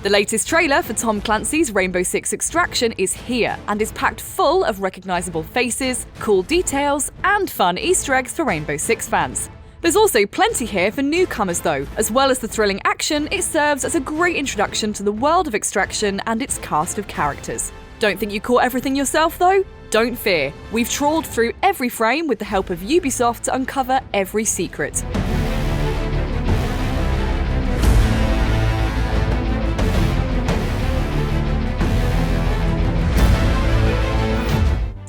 The latest trailer for Tom Clancy's Rainbow Six Extraction is here and is packed full of recognizable faces, cool details, and fun Easter eggs for Rainbow Six fans. There's also plenty here for newcomers though. As well as the thrilling action, it serves as a great introduction to the world of Extraction and its cast of characters. Don't think you caught everything yourself though? Don't fear, we've trawled through every frame with the help of Ubisoft to uncover every secret.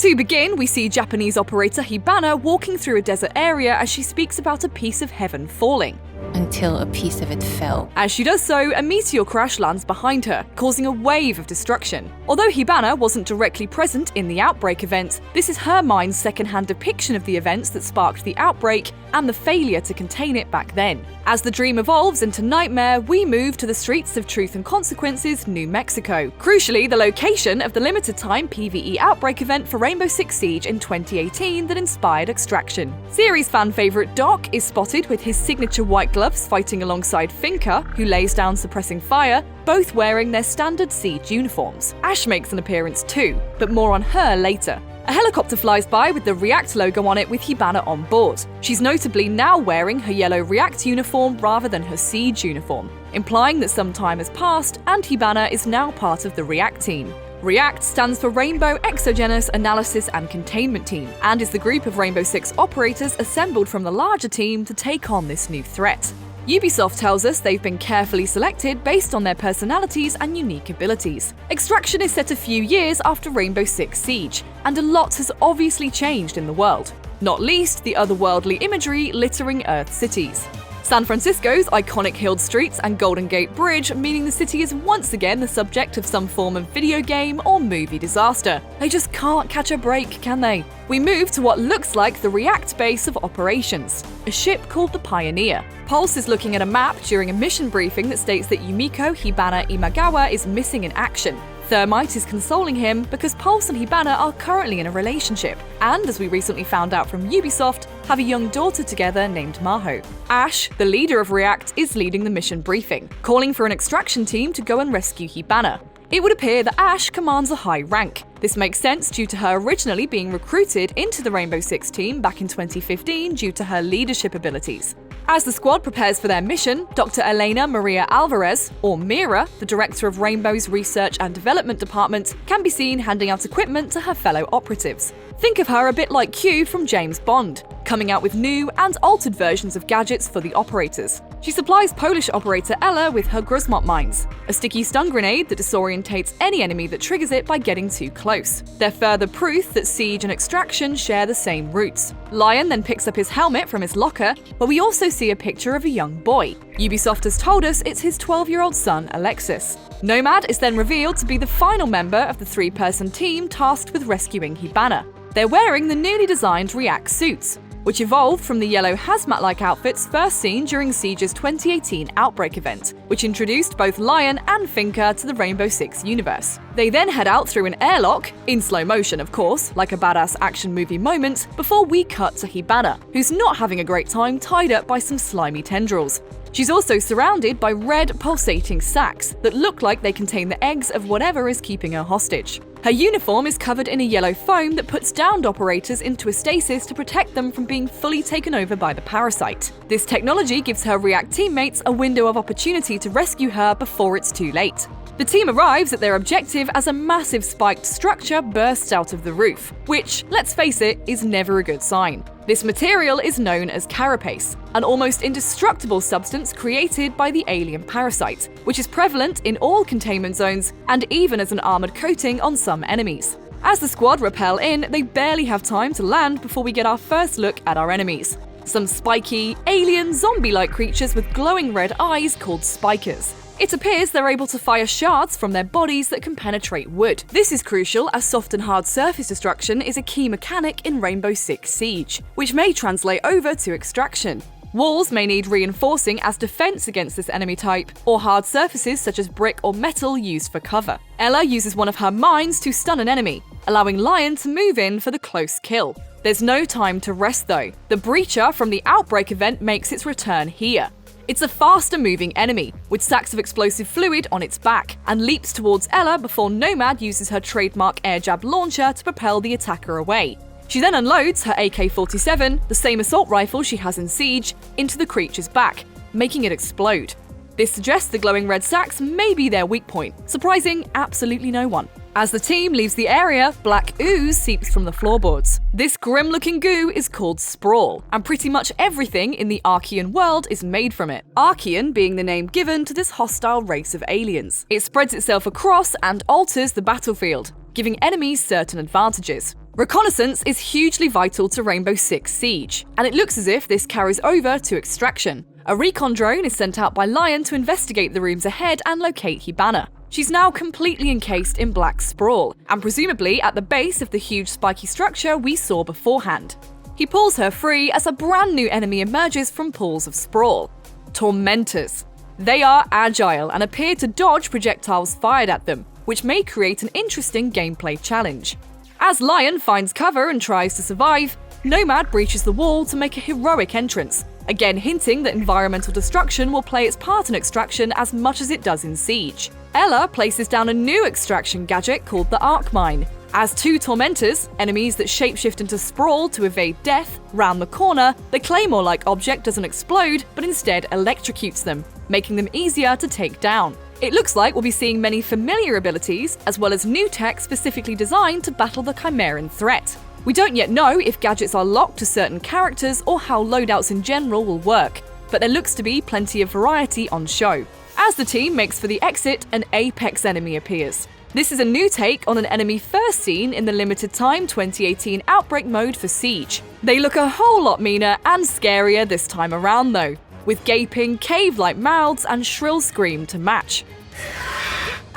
To begin, we see Japanese operator Hibana walking through a desert area as she speaks about a piece of heaven falling. Until a piece of it fell. As she does so, a meteor crash lands behind her, causing a wave of destruction. Although Hibana wasn't directly present in the Outbreak event, this is her mind's second-hand depiction of the events that sparked the outbreak and the failure to contain it back then. As the dream evolves into nightmare, we move to the streets of Truth and Consequences, New Mexico. Crucially, the location of the limited-time PvE Outbreak event for Rainbow Six Siege in 2018 that inspired Extraction. Series fan favourite Doc is spotted with his signature white gloves fighting alongside Finka, who lays down suppressing fire, both wearing their standard Siege uniforms. Ash makes an appearance too, but more on her later. A helicopter flies by with the React logo on it with Hibana on board. She's notably now wearing her yellow React uniform rather than her Siege uniform, implying that some time has passed and Hibana is now part of the React team. React stands for Rainbow Exogenous Analysis and Containment Team, and is the group of Rainbow Six operators assembled from the larger team to take on this new threat. Ubisoft tells us they've been carefully selected based on their personalities and unique abilities. Extraction is set a few years after Rainbow Six Siege, and a lot has obviously changed in the world, not least the otherworldly imagery littering Earth cities. San Francisco's iconic hilled streets and Golden Gate Bridge, meaning the city is once again the subject of some form of video game or movie disaster. They just can't catch a break, can they? We move to what looks like the React base of operations, a ship called the Pioneer. Pulse is looking at a map during a mission briefing that states that Yumiko Hibana Imagawa is missing in action. Thermite is consoling him because Pulse and Hibana are currently in a relationship, and as we recently found out from Ubisoft, have a young daughter together named Maho. Ash, the leader of React, is leading the mission briefing, calling for an extraction team to go and rescue Hibana. It would appear that Ash commands a high rank. This makes sense due to her originally being recruited into the Rainbow Six team back in 2015 due to her leadership abilities. As the squad prepares for their mission, Dr. Elena Maria Alvarez, or Mira, the director of Rainbow's Research and Development Department, can be seen handing out equipment to her fellow operatives. Think of her a bit like Q from James Bond, coming out with new and altered versions of gadgets for the operators. She supplies Polish operator Ella with her Gruzmot mines, a sticky stun grenade that disorientates any enemy that triggers it by getting too close. They're further proof that Siege and Extraction share the same roots. Lion then picks up his helmet from his locker, where we also see a picture of a young boy. Ubisoft has told us it's his 12-year-old son, Alexis. Nomad is then revealed to be the final member of the three-person team tasked with rescuing Hibana. They're wearing the newly designed React suits, which evolved from the yellow hazmat-like outfits first seen during Siege's 2018 Outbreak event, which introduced both Lion and Finka to the Rainbow Six universe. They then head out through an airlock, in slow motion of course, like a badass action movie moment, before we cut to Hibana, who's not having a great time tied up by some slimy tendrils. She's also surrounded by red, pulsating sacs that look like they contain the eggs of whatever is keeping her hostage. Her uniform is covered in a yellow foam that puts downed operators into a stasis to protect them from being fully taken over by the parasite. This technology gives her React teammates a window of opportunity to rescue her before it's too late. The team arrives at their objective as a massive spiked structure bursts out of the roof, which, let's face it, is never a good sign. This material is known as carapace, an almost indestructible substance created by the alien parasite, which is prevalent in all containment zones and even as an armored coating on some enemies. As the squad rappel in, they barely have time to land before we get our first look at our enemies. Some spiky, alien, zombie-like creatures with glowing red eyes called spikers. It appears they're able to fire shards from their bodies that can penetrate wood. This is crucial as soft and hard surface destruction is a key mechanic in Rainbow Six Siege, which may translate over to Extraction. Walls may need reinforcing as defense against this enemy type, or hard surfaces such as brick or metal used for cover. Ella uses one of her mines to stun an enemy, allowing Lion to move in for the close kill. There's no time to rest though. The Breacher from the Outbreak event makes its return here. It's a faster-moving enemy, with sacks of explosive fluid on its back, and leaps towards Ella before Nomad uses her trademark air jab launcher to propel the attacker away. She then unloads her AK-47, the same assault rifle she has in Siege, into the creature's back, making it explode. This suggests the glowing red sacks may be their weak point, surprising absolutely no one. As the team leaves the area, black ooze seeps from the floorboards. This grim-looking goo is called Sprawl, and pretty much everything in the Archaen world is made from it. Archaen being the name given to this hostile race of aliens. It spreads itself across and alters the battlefield, giving enemies certain advantages. Reconnaissance is hugely vital to Rainbow Six Siege, and it looks as if this carries over to Extraction. A recon drone is sent out by Lion to investigate the rooms ahead and locate Hibana. She's now completely encased in black sprawl, and presumably at the base of the huge spiky structure we saw beforehand. He pulls her free as a brand new enemy emerges from pools of sprawl. Tormentors. They are agile and appear to dodge projectiles fired at them, which may create an interesting gameplay challenge. As Lion finds cover and tries to survive, Nomad breaches the wall to make a heroic entrance, again hinting that environmental destruction will play its part in Extraction as much as it does in Siege. Ella places down a new Extraction gadget called the Arc Mine, as two Tormentors, enemies that shapeshift into sprawl to evade death, round the corner. The Claymore-like object doesn't explode, but instead electrocutes them, making them easier to take down. It looks like we'll be seeing many familiar abilities, as well as new tech specifically designed to battle the Chimeran threat. We don't yet know if gadgets are locked to certain characters or how loadouts in general will work, but there looks to be plenty of variety on show. As the team makes for the exit, an Apex enemy appears. This is a new take on an enemy first seen in the limited-time 2018 Outbreak mode for Siege. They look a whole lot meaner and scarier this time around though, with gaping, cave-like mouths and shrill scream to match.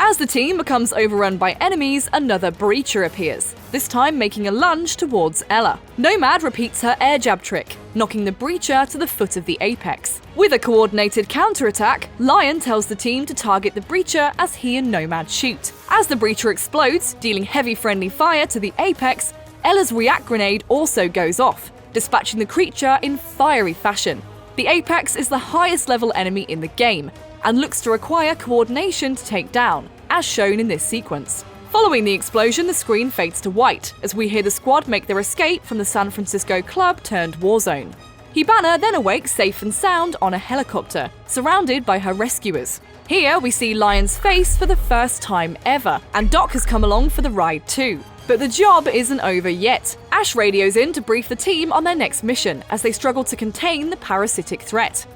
As the team becomes overrun by enemies, another Breacher appears, this time making a lunge towards Ella. Nomad repeats her air jab trick, knocking the Breacher to the foot of the Apex. With a coordinated counterattack, Lion tells the team to target the Breacher as he and Nomad shoot. As the Breacher explodes, dealing heavy friendly fire to the Apex, Ella's react grenade also goes off, dispatching the creature in fiery fashion. The Apex is the highest level enemy in the game, and looks to require coordination to take down, as shown in this sequence. Following the explosion, the screen fades to white, as we hear the squad make their escape from the San Francisco club turned warzone. Hibana then awakes safe and sound on a helicopter, surrounded by her rescuers. Here we see Lion's face for the first time ever, and Doc has come along for the ride too. But the job isn't over yet. Ash radios in to brief the team on their next mission, as they struggle to contain the parasitic threat.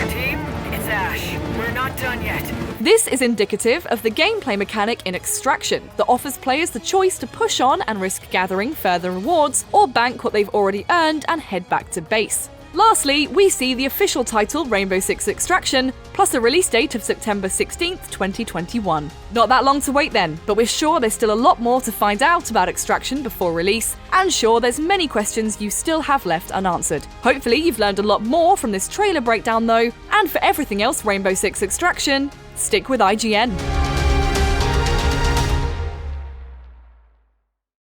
Team, it's Ash. We're not done yet. This is indicative of the gameplay mechanic in Extraction that offers players the choice to push on and risk gathering further rewards, or bank what they've already earned and head back to base. Lastly, we see the official title Rainbow Six Extraction, plus a release date of September 16th, 2021. Not that long to wait then, but we're sure there's still a lot more to find out about Extraction before release, and sure there's many questions you still have left unanswered. Hopefully you've learned a lot more from this trailer breakdown though, and for everything else Rainbow Six Extraction, stick with IGN.